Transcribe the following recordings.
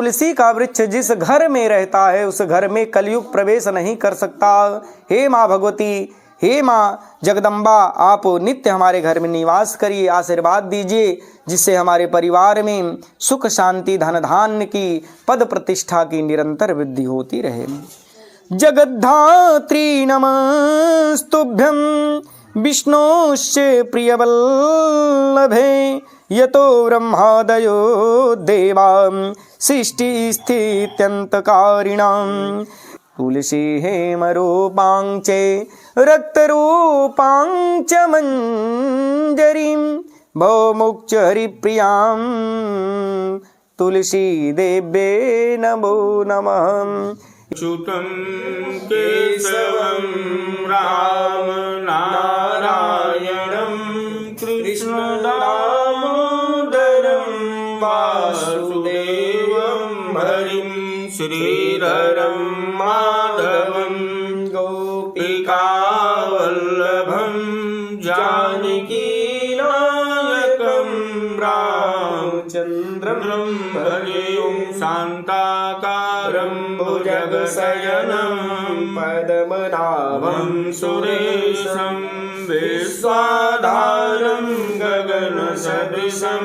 तुलसी का वृक्ष जिस घर में रहता है उस घर में कलयुग प्रवेश नहीं कर सकता। हे माँ भगवती, हे माँ जगदम्बा, आप नित्य हमारे घर में निवास करिए, आशीर्वाद दीजिए, जिससे हमारे परिवार में सुख शांति धन धान्य की पद प्रतिष्ठा की निरंतर वृद्धि होती रहे। जगद्धात्री नमस्तुभ्यं विष्णोश्च प्रियवल्लभे यतो ब्रह्मादयो देवा सृष्टिस्थित्यन्तकारिणां तुलसी हेमरूपां च रक्तरूपां च मञ्जरीं भौमुक्च हरिप्रियां तुलसी देव्ये नमो नमः। च्युतं केशवं राम नारायणं कृष्णदामोदरं वासुदेवं हरिं श्रीधरं माधवं गोपिकावल्लभं जानकीनायकं रामचन्द्रं भजे। शान्ताकारं भुजगशयनं पद्मनाभं सुरेशं विश्वाधारं गगनसदृशं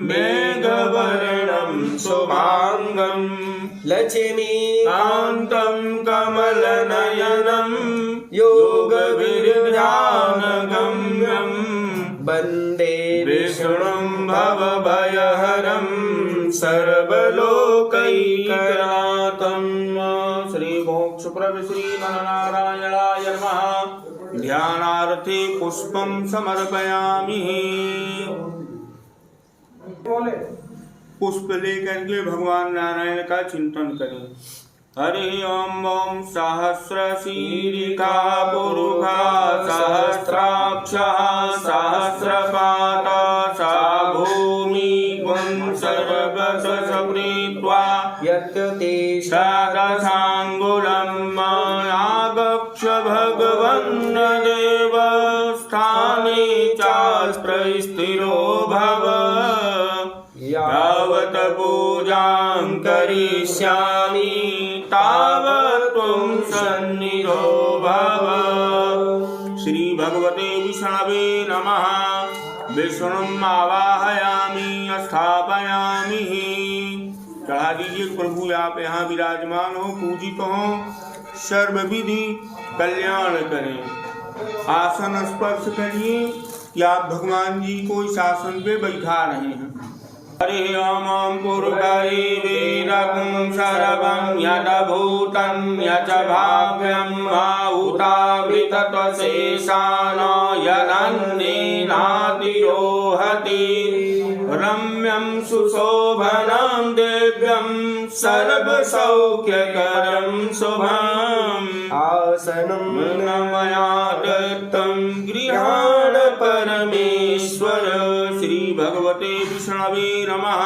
मेघवर्णं शुभांगं लक्ष्मीकान्तं कमलनयनं योगविद्यानगम्यं वन्दे विष्णुं भवभयहरं सर्वलोकैकनाथं। श्री मोक्षप्रभ श्री नरनारायणाय नमः। ध्यानार्थे पुष्पं समर्पयामि। पुष्प लेकर के भगवान नारायण का चिंतन करें। हरि ओम ओम सहस्रशीरिका पुरुषा सहस्राक्षः सहस्रपाता सा भूमि गुं सर्वसप्रीत्वा यत्ते शादशाङ्गुलं मायागक्ष भगवन् देवस्थाने चास्त्रस्थिरो भव यावत् पूजां करिष्यामि तावत् त्वं सन्निधो भव। श्री भगवते विष्णवे नमः। विष्णुं आवाहयामि स्थापयामि। चढ़ा दीजिए प्रभु, आप यहाँ विराजमान हो, पूजित हो, सर्वविधि कल्याण करें। आसन स्पर्श करिए कि आप भगवान जी को इस आसन पे बैठा रहे हैं। हरि ओम पुरुषाय वीरं सर्वं यद्भूतं यच्च भाव्यं माहुतावृतत्वशेषान् यदन्येनातिरोहति रम्यं सुशोभनं दिव्यं सर्वसौख्यकरं शुभम् आसनं मया दत्तं गृहाण परमेश्वर। श्री भगवते विष्णवे नमः।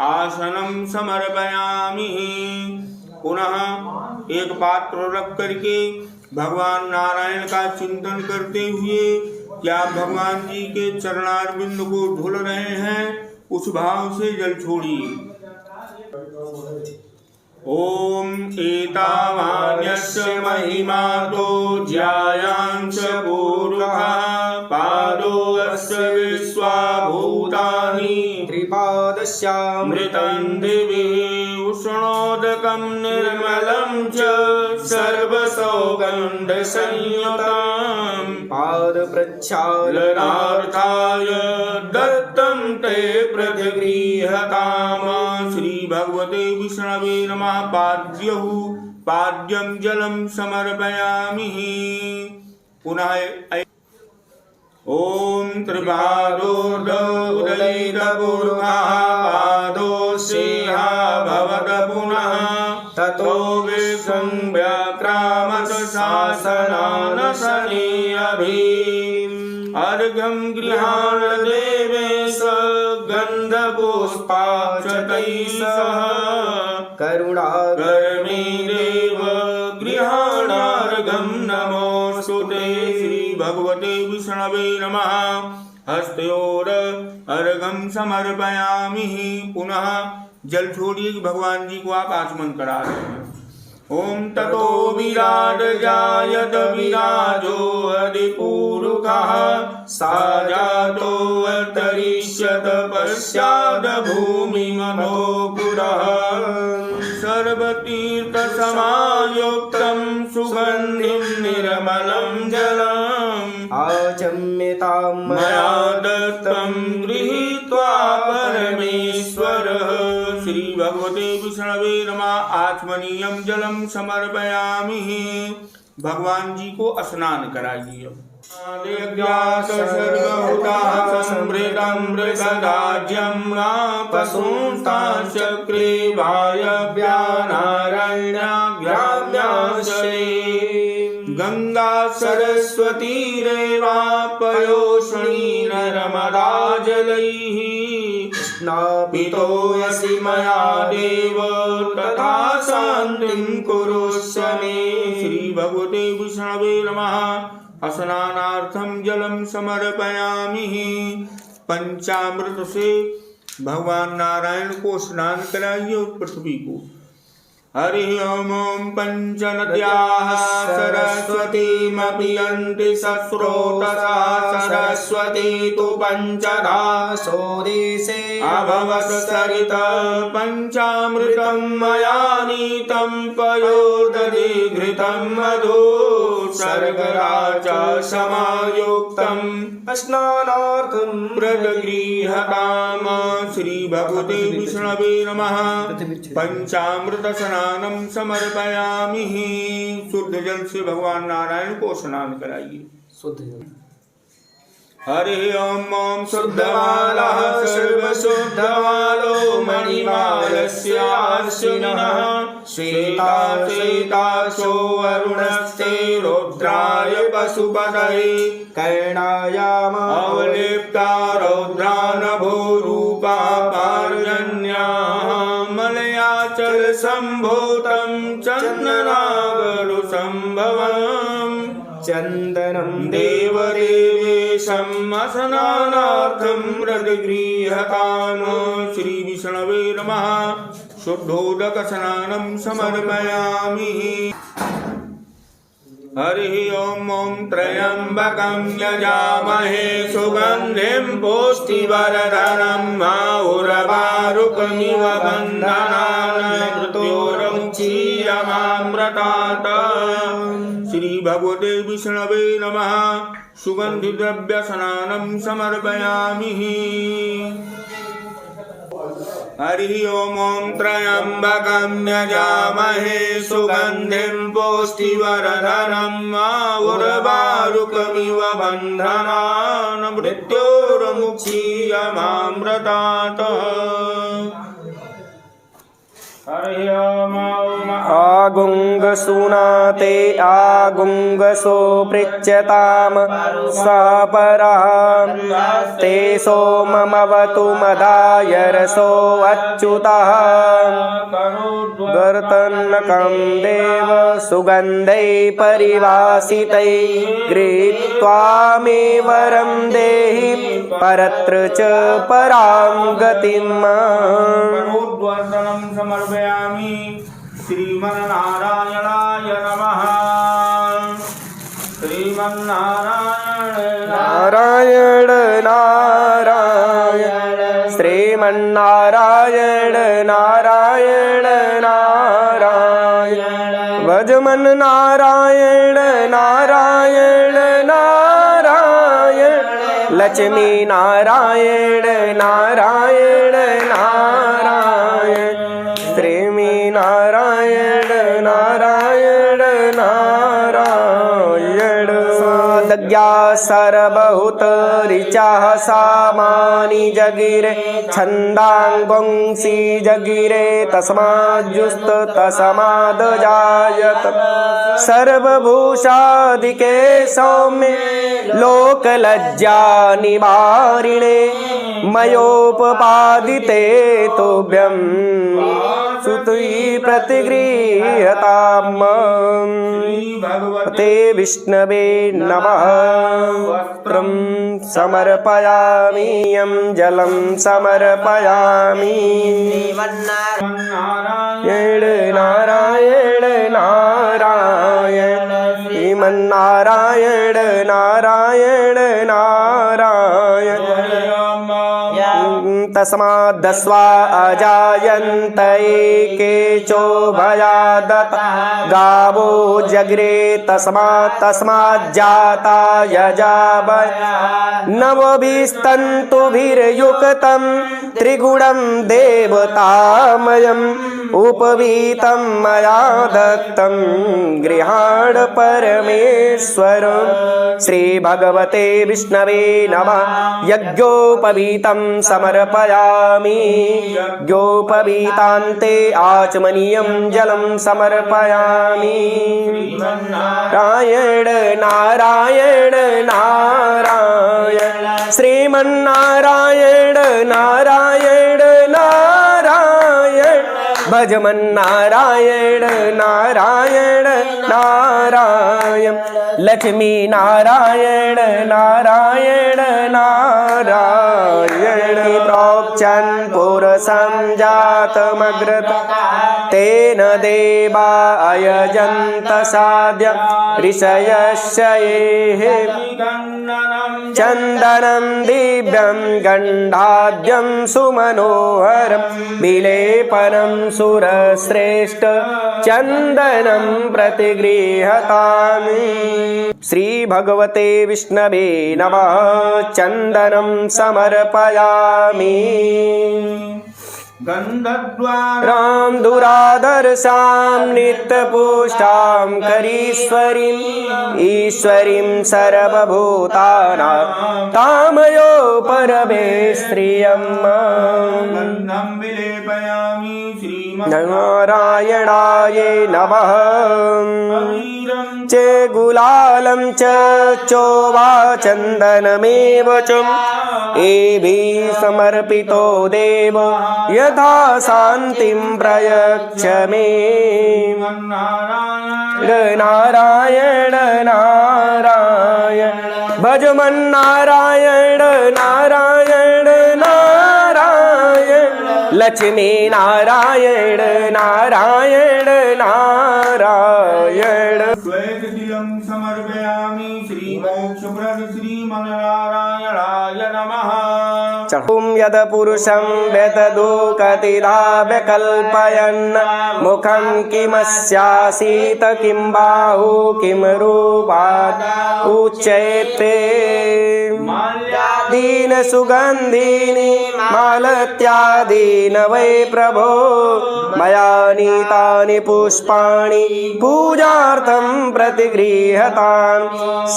आसनं समर्पयामि। पुनः एक पात्र रख करके भगवान नारायण का चिंतन करते हुए क्या भगवान जी के चरणारविंद को धुल रहे हैं, उस भाव से जल छोड़िए। ओम एतावान्यस्य महिमा तो ज्यायांश पूर्वः पादो अस्य विश्वाभूतानि त्रिपादस्यामृतं दिवि उष्णोदकं निर्मलं च सर्वसौगन्धसंयुतं पादप्रक्षालनार्थाय दत्तं ते प्रतिगृह्यताम्। श्री भगवते विष्णवे नमः। पाद्यं जलं समर्पयामि। पुनः ओम त्रिपादोदयितपूर्वः पादोऽस्येह भवत पुनः ततो विश्वं व्याक्रामत शासनान् शनेऽभिः। अर्घ्यं गृहाण देवेश गन्धपुष्पाक्षतैः सह करुणाकरमेरेव गृहाणार्घं नमोऽस्तुते। श्री भगवते विष्णवे नमः। हस्तयोर अर्घं समर्पयामि। पुनः जल छोड़िए कि भगवान जी को आप आचमन करा रहे हैं। ओम ततो विराट जायत विराजो अधिपूरुखः सा जातो अन्तरिष्यत पश्चाद भूमि मनोपुरः सर्वतीर्थ समायुक्तं सुगन्धिं निर्मलं जलम् आचम्यतां मया दत्तं गृहीत्वा परमेश्वरः। श्री भगवते विष्णवे नमः। आचमनीयं जलम समर्पयामि। भगवान जी को स्नान कराइए। समृतमृतदाज्यं पशुंस्ताचक्रे वायव्यानारण्याग्राम्याश्रे गंगा सरस्वती रेवापयोष्णी नर्मदा जलैः स्नापितो यसि मया देव तथा शान्तिं कुरुष्व मे। श्री भगवते विष्णवे नमः। स्नानार्थं जलम समर्पयामि। पंचामृत से भगवान नारायण को स्नान कराइए और पृथ्वी को। हरि ओम पंच नद्याः सरस्वतीमपि यन्ति सस्रोतसा सरस्वती तु पंचधा सोदेशे अभवत् सरित पंचामृतं मया नीतं पयोदधि घृतं मधु सर्गराज समायुक्तं स्नानार्थं प्रगृह्यताम्। श्री भगवते विष्णवे नमः। पंचामृत स्नानम समर्पयामि। शुद्ध जल से भगवान नारायण को स्नान कराइए। शुद्ध जल। हरि ओम ओम शुद्धमालः सर्वशुद्धमालो मणिमालस्याश्विनः श्वेता श्वेताक्षो वरुणस्ते रुद्राय पशुपतये कर्णायाम अवलिप्ता रौद्रानभोरूपा पार्जन्याः मलयाचल संभूतं चन्दनागरु संभवम् चन्दनं देवदेवेशं स्नानार्थं प्रतिगृह्यताम्। श्री विष्णवे नमः। शुद्धोदक स्नानं समर्पयामि। हरि ओम ओम त्र्यंबकं यजामहे सुगंधिं पुष्टिवर्धनम् उर्वारुकमिव बन्धनान् मृत्योर्मुक्षीयमामृतात्। श्री भगवते विष्णवे नमः। सुगंधि द्रव्य स्नानं समर्पयामि। हरि ओम ओम त्र्यंबकं यजामहे सुगंधिं पुष्टिवर्धनम् उर्वारुकमिव बन्धनान् मृत्योर्मुक्षीयमामृतात्। आगुंगसूनाते आगुंगसो पृच्छताम सापरः ते सोममवतु मदाय रसो अच्युतः गर्तन्नकं देव सुगन्धै परिवासितै गृहीत्वा मे वरं देहि परत्र च परां गतिम्। समर्पयामि। श्रीमन्नारायणाय नमः। श्रीमन्नारायण नारायण नारायण श्रीमन्नारायण नारायण नारायण भजमन नारायण नारायण नारायण लक्ष्मी नारायण नारायण नारायण श्रीमी नारायण नारायण नारायण सादज्ञा सर्वभूत ऋचाः सामानि जगिरे छन्दांगुंसि जगिरे तस्माज्जुस्त तस्मादजायत सर्वभूषादिके सौम्ये लोकलज्जा निवारिणे मयोपपादिते तुभ्यं सुतुः प्रतिगृह्यताम् ते विष्णवे नमः वस्त्रं समर्पयामि यं जलं समर्पयामि नारायण नारायण नारायण श्रीमन्नारायण नारायण नारायण तस्माद्दस्वा अजायन्त एकेचो भयादत गावो जग्रे तस्माज्जाता यजावय नवभिस्तन्तुभिर्युक्तं त्रिगुणं देवतामयम् उपवीतं मया दत्तं गृहाण परमेश्वर श्रीभगवते विष्णवे नमः यज्ञोपवीतं समर्पयामि यज्ञोपवीतान्ते आचमनीयं जलं समर्पयामि नारायण नारायण नारायण श्रीमन्नारायण नारायण नारायण भजमन्नारायण नारायण नारायण लक्ष्मी नारायण नारायण नारायण प्रोक्षन् पुरुषं जातमग्रत तेन देवा अयजन्त साध्य ऋषयस्य ये चन्दनं दिव्यं गन्धाद्यं सुमनोहरं विलेपनं सुरश्रेष्ठ चन्दनं प्रतिगृह्यतामि श्रीभगवते विष्णवे नमः चन्दनं समर्पयामि राम दुरादर्शां नित्यपुष्टां करीश्वरीं ईश्वरीं सर्वभूतानां तामयो परमेश्रियम् नारायणाय नमः चे गुलालं च चोवा चन्दनमेव च एभिः समर्पितो देव यथा शान्तिं प्रयच्छ मे नारायण नारायण भजमन्नारायण नारायण नारायण लक्ष्मी नारायण नारायण नारायण श्वेततिलं समर्पयामि श्रीमोक्षप्रद श्रीमन्नारायणाय नमः चहुं यद पुरुषं व्यतदुःखतिधा व्यकल्पयन् मुखं किमस्यासीत किं बाहु किं रूपात् उच्यते दीन सुगन्धीनि मालत्यादीन वै प्रभो मया नीतानि पुष्पाणि पूजार्थं प्रतिगृह्यताम्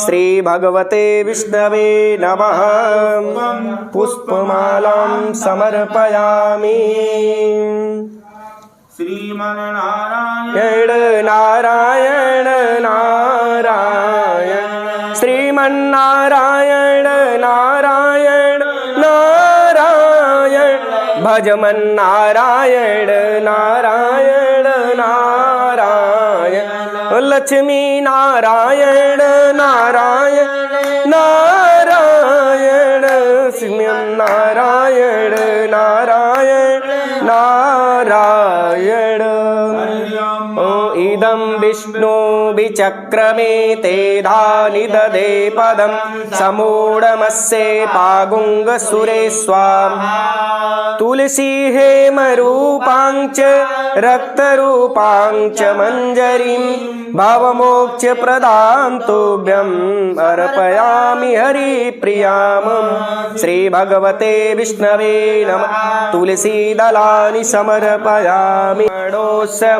श्रीभगवते विष्णवे नमः पुष्पमालां समर्पयामि श्रीमन्नारायण नारायण नारायण श्रीमन्नारायण नारायण नारायण भजमन्नारायण नारायण नारायण लक्ष्मी नारायण नारायण नारायण श्रीमन्नारायण नारायण नारायण इदं विष्णु विचक्रमे तेधानि ददे पदं समूढमस्ये पागुङ्गसुरे स्वाम तुलसी हेमरूपाञ्च रक्तरूपाञ्च मञ्जरीं भवमोक्षप्रदां तुभ्यम् अर्पयामि हरिप्रियाम् श्रीभगवते विष्णवे नमः तुलसीदलानि समर्पयामि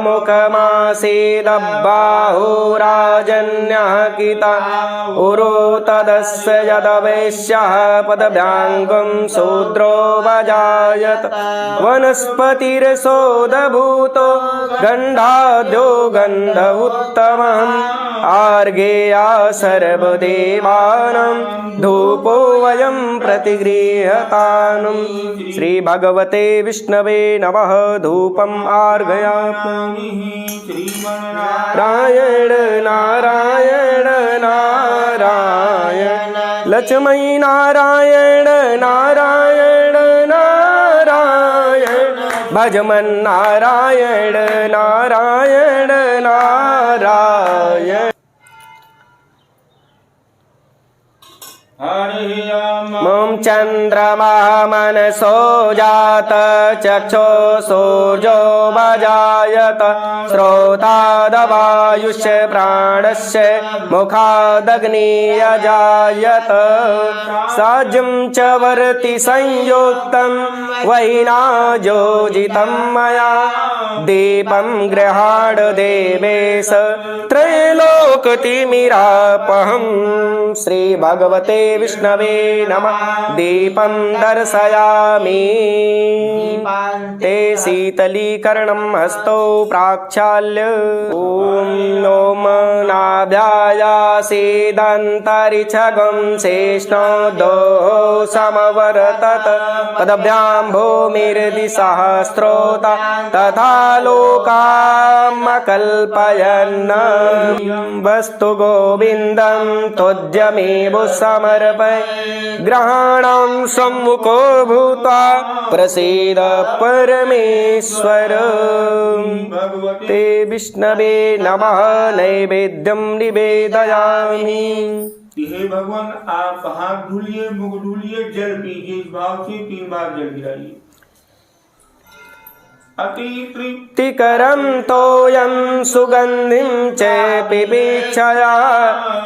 मुखमासेदब्बाहुराजन्यः किता उरो तदस्य यदवैश्यः पदभ्याङ्गं शूद्रो वजायत वनस्पतिरसोदभूतो गन्धाद्यो गन्ध उत्तमम् आर्गेया सर्वदेवानां धूपो वयं प्रतिगृह्यताम् श्री भगवते विष्णवे नमः धूपम् आर्घयामि नारायण नारायण नारायण लक्ष्मी नारायण नारायण नारायण भजमन नारायण नारायण नारायण मम चंद्रमा मनसो जात चक्षो सूर्यो बजायत श्रोतादवायुष्य प्राणस्य मुखादग्नियजायत साज्यं च वर्ति संयुक्तं वैनाजोजितं मया दीपं गृहाण देवेश त्रैलोकतिमिरापहं श्री भगवते विष्णवे नमः दीपं दर्शयामि ते शीतलीकरणं हस्तौ प्राक्षाल्य ॐ नोम नाभ्यायासीदन्तरिक्षगं शेष्णोदो समवर्तत पदभ्यां भूमिर्दिसहस्रोता तथा लोकामकल्पयन् वस्तु गोविन्दं तुज्यमेव समर्पय ग्रहाणां सम्मुखो भूत्वा प्रसीद परमेश्वर ते विष्णवे नमः नैवेद्यं निवेदयामि। हे भगवान आप हाथ धुलिए मुख धुलिए जल पीजिए इस भाव से 3 बार जल गिराइए। तृप्तिकरं तोयं सुगन्धिं च पिपीक्षया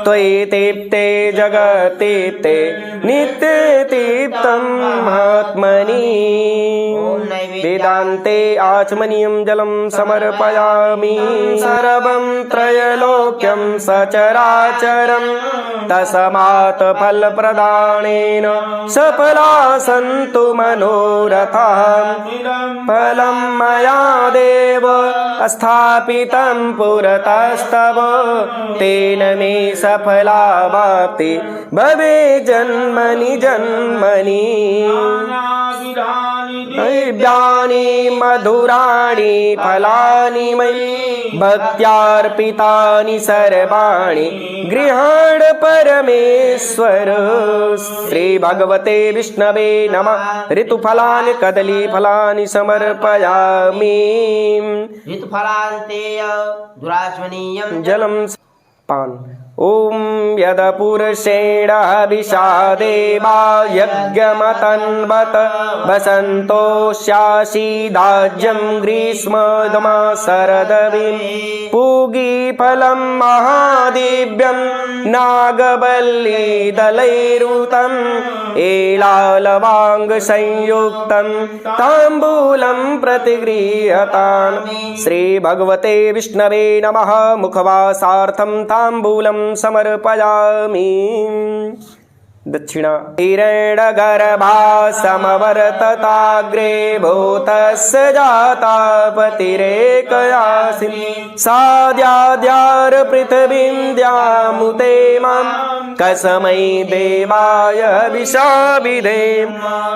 त्वयि तृप्ते जगति ते नित्यतृप्तं महात्मनि वेदान्ते आचमनीयं जलं समर्पयामि सर्वं त्रैलोक्यं सचराचरं तस्मात् फलप्रदानेन सफला सन्तु मनोरथाः फलं मया देव स्थापितं पुरतस्तव तेन मे सफलावाप्ति भवे जन्मनि जन्मनि दिव्यानि मधुराणि फलानि मयि भक्त्यार्पितानि सर्वाणि गृहाण परमेश्वर श्री भगवते विष्णवे नमः ऋतुफलानि कदलीफलानि समर्पयामि ऋतुफलान्तेय दुराश्वनीयं जलं पान ॐ यद पुरुषेण विषादेवा यज्ञमतन्वत वसन्तोष्याशीदाज्यं ग्रीष्मदमा शरदविं पूगीफलं महादिव्यं नागवल्लीदलैरुतम् एलालवाङ्गसंयुक्तं ताम्बूलं प्रतिगृह्यताम् श्री भगवते विष्णवे नमः मुखवासार्थं ताम्बूलं समर्पयामि दक्षिणा हिरण्यगर्भा समवर्तताग्रे भूतस्य जाता पतिरेकयासिनी साद्याद्यार पृथिवीं द्यामुते मां कसमै देवाय विशाविधेम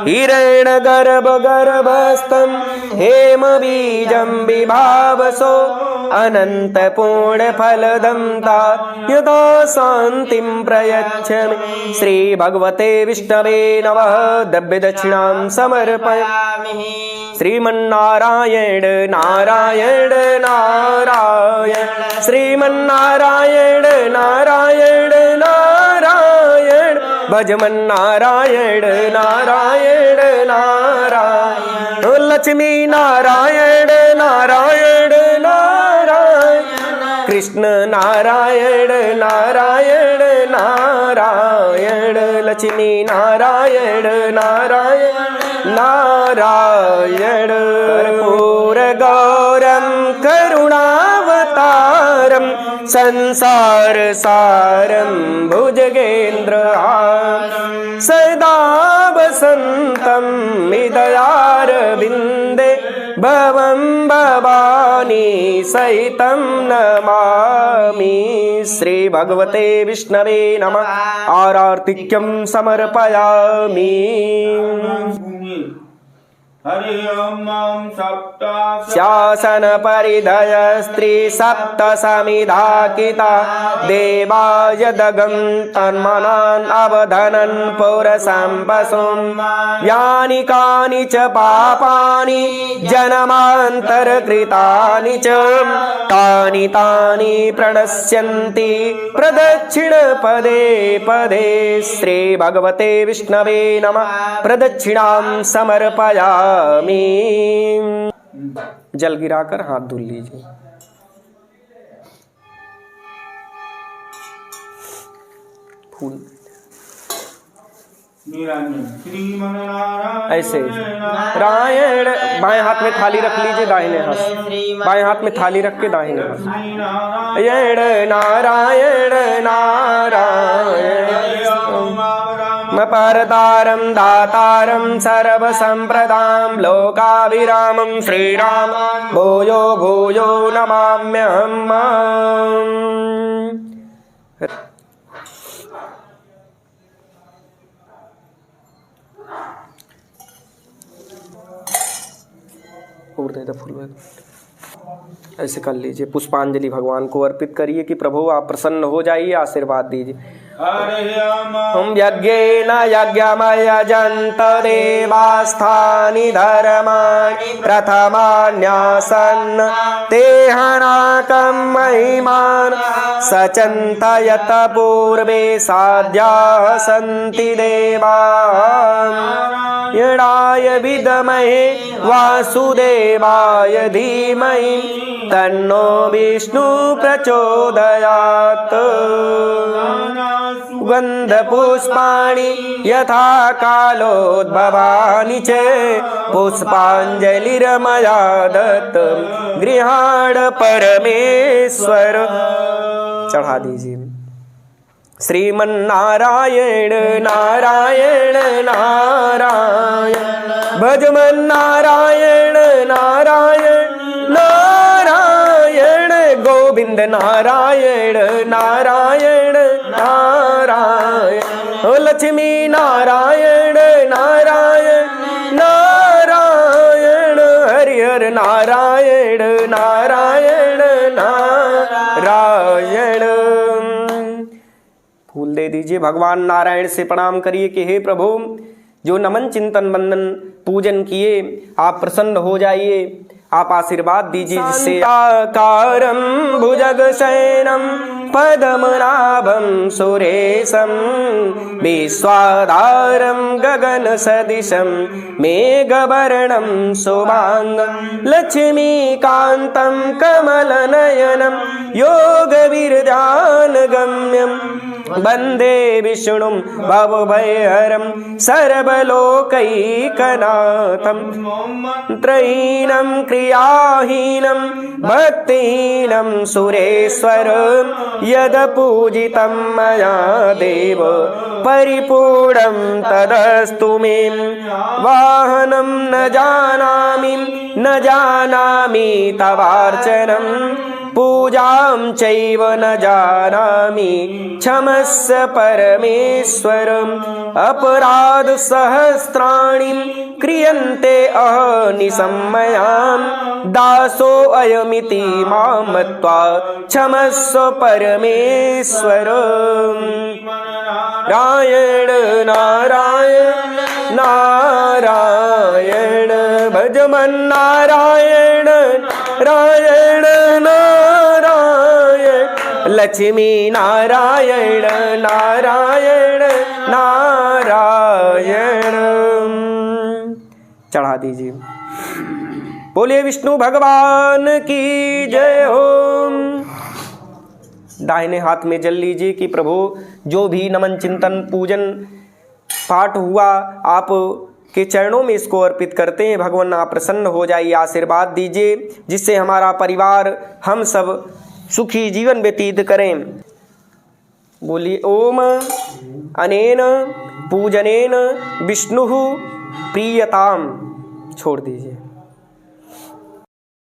हिरण्यगर्भगर्भस्थं हेमबीजं विभावसो अनन्तपूर्णफलदं ता यदा शान्तिं प्रयच्छमि श्री भगवते विष्णवे नमः द्रव्यदक्षिणां समर्पयामि श्रीमन्नारायण नारायण नारायण श्रीमन्नारायण नारायण नारायण भजमन्नारायण नारायण नारायण लक्ष्मी नारायण नारायण नारायण कृष्ण नारायण नारायण नारायण लक्ष्मी नारायण नारायण नारायण कर्पूरगौरं करुणावतारं संसारसारं भुजगेन्द्रहारं सदा वसन्तं हृदयारविन्दे भवं भवानि सहितं नमामि। श्री भगवते विष्णवे नमः। आरार्तिक्यं समर्पयामि। हरे ओम सप्त शासन परिधय स्त्री सप्त समिधाकिता देवाय दगं तन्मनान् अवधनन् पुरसं पशुं यानि कानि च पापानि जन्मान्तरकृतानि च तानि तानि प्रणश्यन्ति प्रदक्षिण पदे पदे। श्री भगवते विष्णवे नमः। प्रदक्षिणां समर्पयामि। जल गिराकर हाथ धुल लीजिए। फूल ऐसे नारायण। बाएं हाथ में थाली रख लीजिए, दाहिने हाथ बाएं हाथ में थाली रख के दाहिने हाथ नारायण नारायण नारायण। परतारं दातारं सर्वसम्प्रदां लोकाभिरामं श्रीराम भूयो भूयो नमाम्यहम्। और दे दो फूल ऐसे कर लीजिए। पुष्पांजलि भगवान को अर्पित करिए कि प्रभु आप प्रसन्न हो जाइए, आशीर्वाद दीजिए। हम यज्ञेन यज्ञमयजन्त देवास्थानि धर्माणि प्रथमान्यासन् तेहनाकं महिमान् सचन्तयत पूर्वे साध्याः सन्ति देवाः। यणाय विद्महे वासुदेवाय धीमहि तन्नो विष्णु प्रचोदयात्। गन्धपुष्पाणि यथा कालोद्भवानि च पुष्पाञ्जलिर्मया दत्तं गृहाण परमेश्वर। चढ़ा दीजिए। श्रीमन्नारायण नारायण नारायण भजमन नारायण नारायण नारायण गोविंद नारायण नारायण नारायण ओ लक्ष्मी नारायण नारायण नारायण हरिहर नारायण नारायण नारायण। फूल दे दीजिए। भगवान नारायण से प्रणाम करिए कि हे प्रभु, जो नमन चिंतन वंदन पूजन किए आप प्रसन्न हो जाइए, आप आशीर्वाद दीजिए जिससे आकारं भुजगशयनं पद्मनाभं सुरेशं विश्वाधारं गगनसदृशं मेघवर्णं शुभांगं लक्ष्मीकान्तं कमलनयनं योगविरध्यानगम्यं वन्दे विष्णुं भवभयहरं सर्वलोकैकनाथं त्रयीनं क्रियाहीनं भक्तिहीनं सुरेश्वरं यदपूजितं मया देव परिपूर्णं तदस्तु मे। वाहनं न जानामि तवार्चनं पूजां चैव न जानामि क्षमस्व परमेश्वरम्। अपराध सहस्राणि क्रियन्ते अहनिशं मया दासो अयमिति मां मत्वा क्षमस्व परमेश्वर। नारायण नारायण नारायण भजमन नारायण नारायण नारायण लक्ष्मी नारायण नारायण नारायण। चढ़ा दीजिए। बोलिए विष्णु भगवान की जय हो। दाहिने हाथ में जल लीजिए कि प्रभु जो भी नमन चिंतन पूजन पाठ हुआ आप के चरणों में इसको अर्पित करते हैं। भगवान आप प्रसन्न हो जाइए, आशीर्वाद दीजिए जिससे हमारा परिवार हम सब सुखी जीवन व्यतीत करें। बोलिए ओम अनेन पूजनेन विष्णु प्रीयताम। छोड़ दीजिए।